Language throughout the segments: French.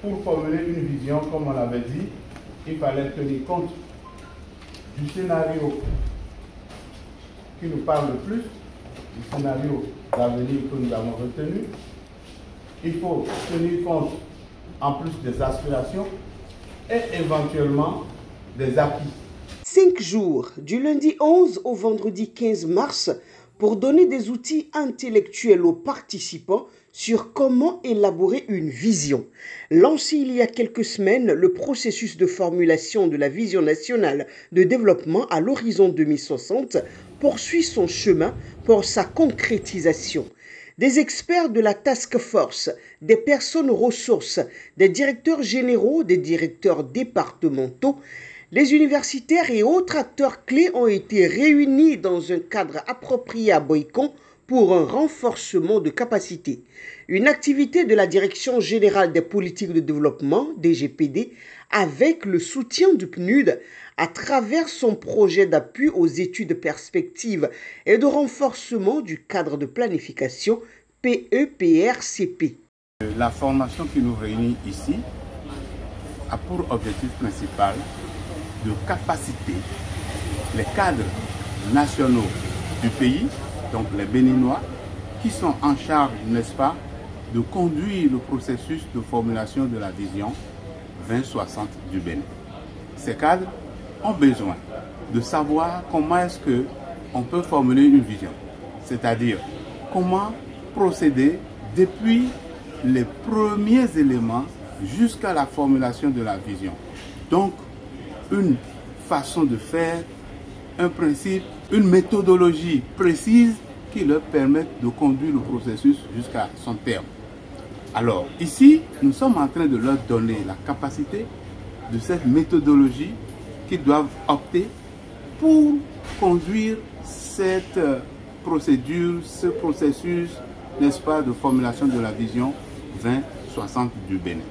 pour formuler une vision, comme on l'avait dit, il fallait tenir compte du scénario qui nous parle le plus, du scénario d'avenir que nous avons retenu. Il faut tenir compte en plus des aspirations et éventuellement des acquis. 5 jours, du lundi 11 au vendredi 15 mars, pour donner des outils intellectuels aux participants sur comment élaborer une vision. Lancé il y a quelques semaines, le processus de formulation de la vision nationale de développement à l'horizon 2060 poursuit son chemin pour sa concrétisation. Des experts de la task force, des personnes ressources, des directeurs généraux, des directeurs départementaux, les universitaires et autres acteurs clés ont été réunis dans un cadre approprié à Boycon pour un renforcement de capacité. Une activité de la Direction générale des politiques de développement, DGPD, avec le soutien du PNUD à travers son projet d'appui aux études perspectives et de renforcement du cadre de planification PEPRCP. La formation qui nous réunit ici a pour objectif principal de capaciter les cadres nationaux du pays, donc les Béninois, qui sont en charge, n'est-ce pas, de conduire le processus de formulation de la vision 2060 du Bénin. Ces cadres ont besoin de savoir comment est-ce qu'on peut formuler une vision, c'est-à-dire comment procéder depuis les premiers éléments jusqu'à la formulation de la vision. Donc, une façon de faire, un principe, une méthodologie précise qui leur permette de conduire le processus jusqu'à son terme. Alors, ici, nous sommes en train de leur donner la capacité de cette méthodologie qu'ils doivent opter pour conduire cette procédure, ce processus, n'est-ce pas, de formulation de la vision 2060 du Bénin.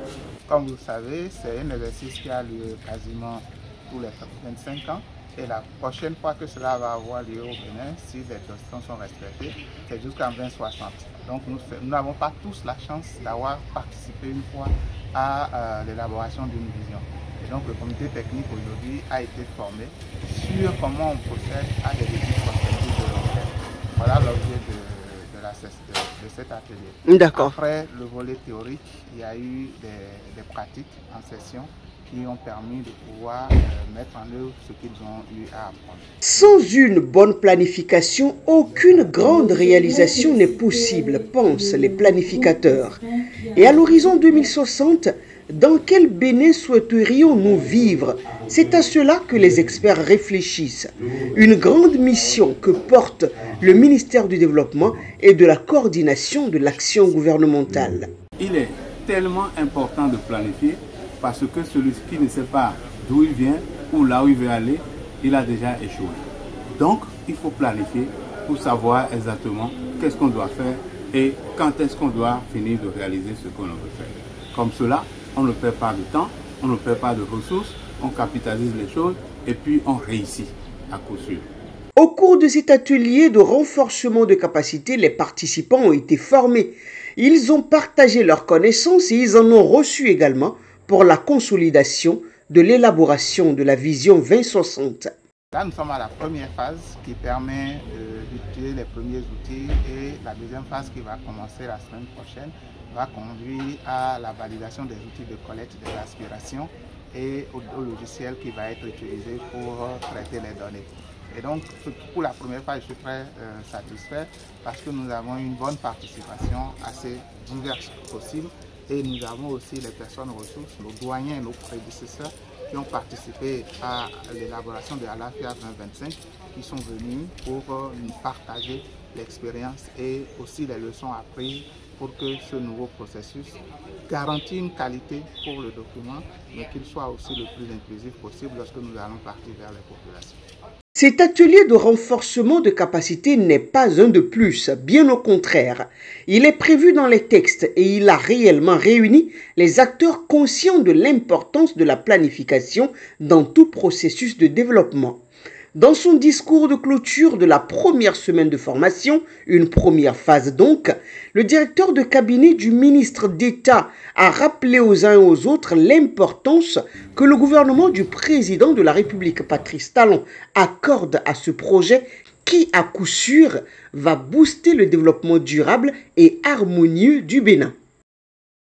Comme vous le savez, c'est un exercice qui a lieu quasiment tous les 25 ans. Et la prochaine fois que cela va avoir lieu au Bénin, si les questions sont respectées, c'est jusqu'en 2060. Donc nous n'avons pas tous la chance d'avoir participé une fois à l'élaboration d'une vision. Et donc le comité technique aujourd'hui a été formé sur comment on procède à des études prospectives de long terme. Voilà l'objet de cet atelier. D'accord. Après le volet théorique, il y a eu des pratiques en session qui ont permis de pouvoir mettre en œuvre ce qu'ils ont eu à apprendre. Sans une bonne planification, aucune grande réalisation n'est possible, pensent les planificateurs. Et à l'horizon 2060, dans quel Bénin souhaiterions-nous vivre? C'est à cela que les experts réfléchissent. Une grande mission que porte le ministère du Développement et de la coordination de l'action gouvernementale. Il est tellement important de planifier parce que celui qui ne sait pas d'où il vient ou là où il veut aller, il a déjà échoué. Donc, il faut planifier pour savoir exactement qu'est-ce qu'on doit faire et quand est-ce qu'on doit finir de réaliser ce qu'on veut faire. Comme cela, on ne perd pas de temps, on ne perd pas de ressources, on capitalise les choses et puis on réussit à coup sûr. Au cours de cet atelier de renforcement de capacité, les participants ont été formés. Ils ont partagé leurs connaissances et ils en ont reçu également pour la consolidation de l'élaboration de la vision 2060. Là, nous sommes à la première phase qui permet d'utiliser les premiers outils et la deuxième phase qui va commencer la semaine prochaine va conduire à la validation des outils de collecte des aspirations et au logiciel qui va être utilisé pour traiter les données. Et donc, pour la première phase, je suis très satisfait parce que nous avons une bonne participation assez diverse possible. Et nous avons aussi les personnes ressources, nos doyens, nos prédécesseurs qui ont participé à l'élaboration de l'AFIA 2025, qui sont venus pour nous partager l'expérience et aussi les leçons apprises pour que ce nouveau processus garantisse une qualité pour le document, mais qu'il soit aussi le plus inclusif possible lorsque nous allons partir vers les populations. Cet atelier de renforcement de capacité n'est pas un de plus, bien au contraire. Il est prévu dans les textes et il a réellement réuni les acteurs conscients de l'importance de la planification dans tout processus de développement. Dans son discours de clôture de la première semaine de formation, une première phase donc, le directeur de cabinet du ministre d'État a rappelé aux uns et aux autres l'importance que le gouvernement du président de la République, Patrice Talon, accorde à ce projet qui, à coup sûr, va booster le développement durable et harmonieux du Bénin.